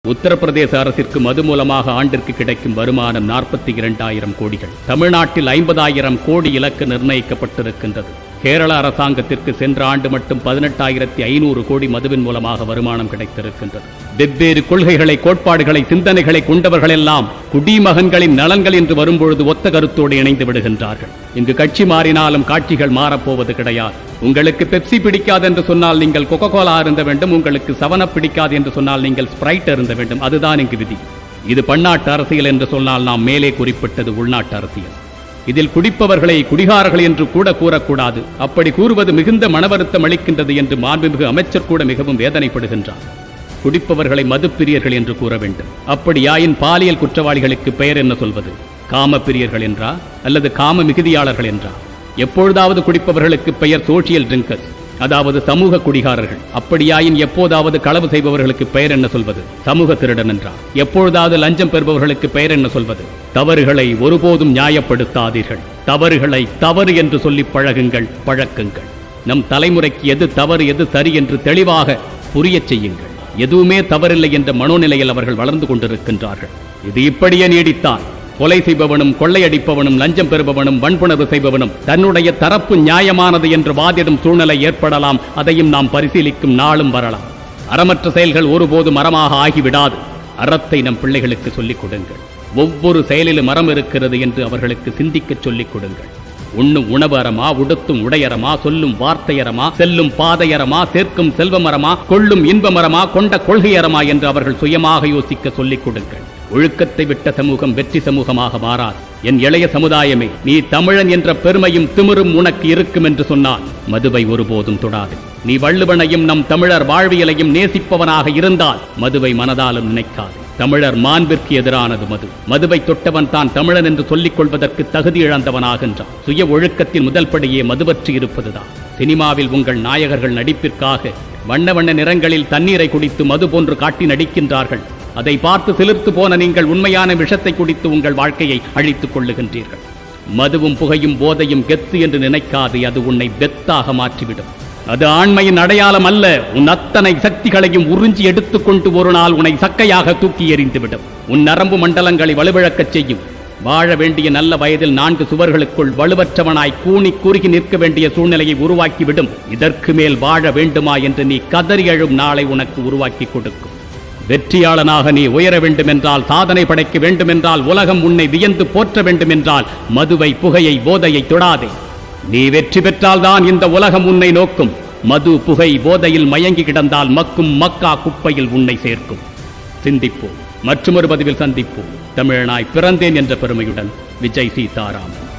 உத்தரப்பிரதேச அரசிற்கு மது மூலமாக ஆண்டிற்கு கிடைக்கும் வருமானம் 42,000 கோடிகள். தமிழ்நாட்டில் 50,000 கோடி இலக்கு நிர்ணயிக்கப்பட்டிருக்கின்றது. கேரள அரசாங்கத்திற்கு சென்ற ஆண்டு மட்டும் 18,500 கோடி மதுவின் மூலமாக வருமானம் கிடைத்திருக்கின்றது. வெவ்வேறு கொள்கைகளை, கோட்பாடுகளை, சிந்தனைகளை கொண்டவர்களெல்லாம் குடிமகன்களின் நலன்கள் என்று வரும்பொழுது ஒத்த கருத்தோடு இணைந்து விடுகின்றார்கள். இங்கு கட்சி மாறினாலும் காட்சிகள் மாறப்போவது கிடையாது. உங்களுக்கு பெப்சி பிடிக்காது என்று சொன்னால் நீங்கள் கொக்கோகோலா இருந்த வேண்டும், உங்களுக்கு 7up பிடிக்காது என்று சொன்னால் நீங்கள் ஸ்பிரைட் இருந்த வேண்டும். அதுதான் இங்கு விதி. இது பன்னாட்டு அரசியல் என்று சொன்னால் நாம் மேலே குறிப்பிட்டது உள்நாட்டு அரசியல். இதில் குடிப்பவர்களை குடிகாரர்கள் என்று கூட கூறக்கூடாது. அப்படி கூறுவது மிகுந்த மனவருத்தம் அளிக்கின்றது என்று மாண்புமிகு அமைச்சர் கூட மிகவும் வேதனைப்படுகின்றார். குடிப்பவர்களை மதுப்பிரியர்கள் என்று கூற வேண்டும். அப்படியாயின் பாலியல் குற்றவாளிகளுக்கு பெயர் என்ன சொல்வது? காம பிரியர்கள் என்றா அல்லது காம மிகுதியாளர்கள் என்றா? எப்பொழுதாவது குடிப்பவர்களுக்கு பெயர் சோசியல் ட்ரிங்கர்ஸ், அதாவது சமூக குடிகாரர்கள். அப்படியாயின் எப்போதாவது களவு செய்பவர்களுக்கு பெயர் என்ன சொல்வது? சமூக திருடன் என்றார். எப்பொழுதாவது லஞ்சம் பெறுபவர்களுக்கு பெயர் என்ன சொல்வது? தவறுகளை ஒருபோதும் நியாயப்படுத்தாதீர்கள். தவறுகளை தவறு என்று சொல்லி பழகுங்கள், பழக்குங்கள். நம் தலைமுறைக்கு எது தவறு எது சரி என்று தெளிவாக புரிய செய்யுங்கள். எதுவுமே தவறில்லை என்ற மனோநிலையில் அவர்கள் வளர்ந்து கொண்டிருக்கின்றார்கள். இது இப்படியே நீடித்தான் கொலை செய்பவனும், கொள்ளையடிப்பவனும், லஞ்சம் பெறுபவனும், வன்புணர்வு செய்பவனும் தன்னுடைய தரப்பு நியாயமானது என்று வாதிடும் சூழ்நிலை ஏற்படலாம். அதையும் நாம் பரிசீலிக்கும் நாளும் வரலாம். அறமற்ற செயல்கள் ஒருபோதும் அறமாக ஆகிவிடாது. அறத்தை நம் பிள்ளைகளுக்கு சொல்லிக் கொடுங்கள். ஒவ்வொரு செயலிலும் அறம் இருக்கிறது என்று அவர்களுக்கு சிந்திக்க சொல்லிக் கொடுங்கள். உண்ணும் உணவு அறமா, உடுத்தும் உடையறமா, சொல்லும் வார்த்தையறமா, செல்லும் பாதையறமா, சேர்க்கும் செல்வமரமா, கொள்ளும் இன்பமரமா, கொண்ட கொள்கையறமா என்று அவர்கள் சுயமாக யோசிக்க சொல்லிக் கொடுங்கள். ஒழுக்கத்தை விட்ட சமூகம் வெற்றி சமூகமாக மாறாது. என் இளைய சமுதாயமே, நீ தமிழன் என்ற பெருமையும் திமிரும் உனக்கு இருக்கும் என்று சொன்னால் மதுவை ஒருபோதும் தொடாது. நீ வள்ளுவனையும் நம் தமிழர் வாழ்வியலையும் நேசிப்பவனாக இருந்தால் மதுவை மனதாலும் நினைக்காது. தமிழர் மாண்பிற்கு எதிரானது மது. மதுவை தொட்டவன் தான் தமிழன் என்று சொல்லிக் கொள்வதற்கு தகுதி இழந்தவனாகின்றான். சுய ஒழுக்கத்தின் முதல் படியே மதுவற்றி இருப்பதுதான். சினிமாவில் உங்கள் நாயகர்கள் நடிப்பிற்காக வண்ண வண்ண நிறங்களில் தண்ணீரை குடித்து மது போன்று காட்டி நடிக்கின்றார்கள். அதை பார்த்து சிலிர்த்து போன நீங்கள் உண்மையான விஷத்தை குடித்து உங்கள் வாழ்க்கையை அழித்துக் கொள்ளுகின்றீர்கள். மதுவும் புகையும் போதையும் கெத்து என்று நினைக்காது. அது உன்னை வெத்தாக மாற்றிவிடும். அது ஆண்மையின் அடையாளம் அல்ல. உன் அத்தனை சக்திகளையும் உறிஞ்சி எடுத்துக்கொண்டு ஒரு நாள் உன்னை சக்கையாக தூக்கி எறிந்துவிடும். உன் நரம்பு மண்டலங்களை வலுவிழக்கச் செய்யும். வாழ வேண்டிய நல்ல வயதில் 4 சுவர்களுக்குள் வலுவற்றவனாய் கூனி குறுகி நிற்க வேண்டிய சூழ்நிலையை உருவாக்கிவிடும். இதற்கு மேல் வாழ வேண்டுமா என்று நீ கதறி எழும் நாளை உனக்கு உருவாக்கி கொடுக்கும். வெற்றியாளனாக நீ உயர வேண்டுமென்றால், சாதனை படைக்க வேண்டுமென்றால், உலகம் உன்னை வியந்து போற்ற வேண்டுமென்றால் மதுவை, புகையை, போதையை தொடாதே. நீ வெற்றி பெற்றால்தான் இந்த உலகம் உன்னை நோக்கும். மது, புகை, போதையில் மயங்கி கிடந்தால் மக்கும் மக்கா குப்பையில் உன்னை சேர்க்கும். சிந்திப்போம். மற்றொரு பதிவில் சந்திப்போம். தமிழனாய் பிறந்தேன் என்ற பெருமையுடன் விஜய் சீதாராமன்.